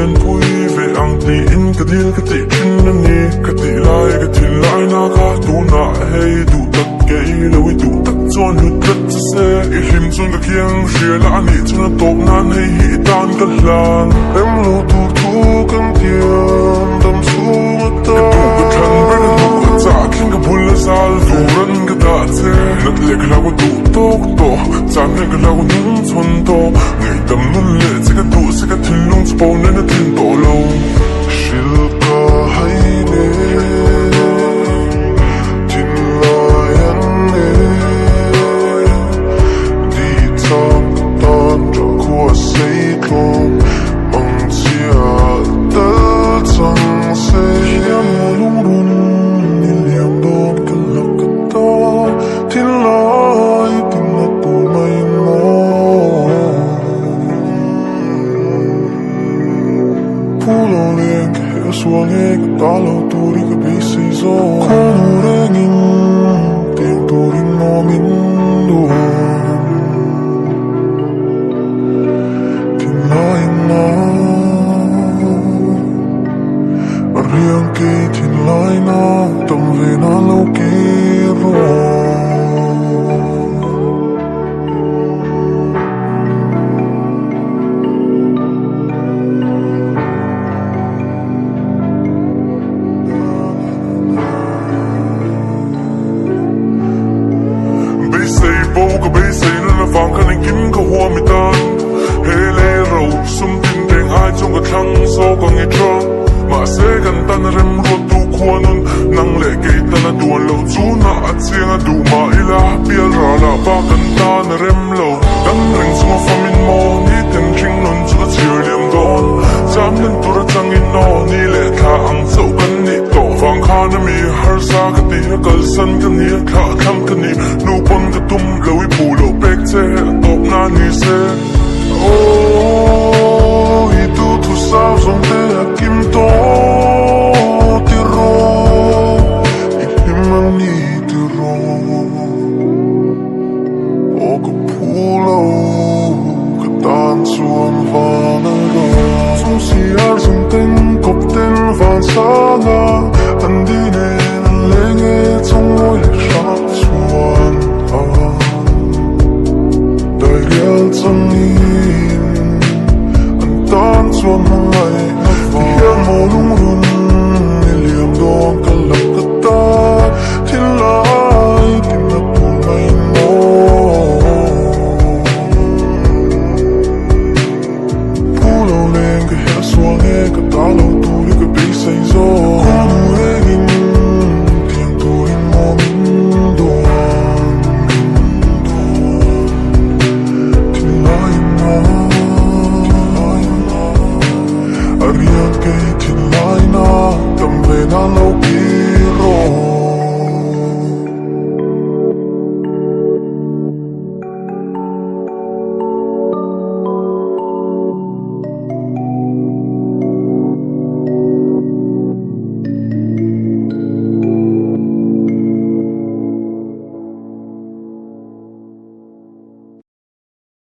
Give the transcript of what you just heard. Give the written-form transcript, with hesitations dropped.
lian pui ve ang ti in ka dil ka ti thin na ni ka ti lai ka thin lai na ka tu na hei du tat ke i lo i du tat chuan hu tat cha se i him chuan ka kiang hria la ani chuan top nan hei hi tan ka hlan em lo tu tu kan tiam dam chunga ta ka tu ka than ber ka tu ka cha khin ka bul la sal du ran ka ta che nat le ka la ko du tok to chan ne ka la ko nung chuan to ngai dam nun le che ka tu se ka thin lung chpo ne na thin to lo shil ka hai ne tin lai an ne di chak tan ra khua sei tlom mang chia dal chang se yam lung run ni liam don kan lak ka ta tin lai tin na tu mai mo pulo len ke suang ek talo turi ka bisi zo kono rengin tiang turin no min duan tin lai na riang ke tin lai na tam ve na lo ke ro ka bay say na na fang ka ning kim ka hua mi tan he le ro sum tin deng ai chung ka thang so ka ngi trong ma se kan tan rem ro tu khuanun nang le ke tan duan lo chu na a chiang du ma ila pial ra la ba kan tan rem lo dan ring so famin mo ni ten thing non chu ka chir liam don jam len tur chang in no ni le tha ang so kan ni to fang kha na mi har sa ka ti kal san ka ni kha kham ka ni nu pon ka tum lo i pu lo pek che top na ni se oh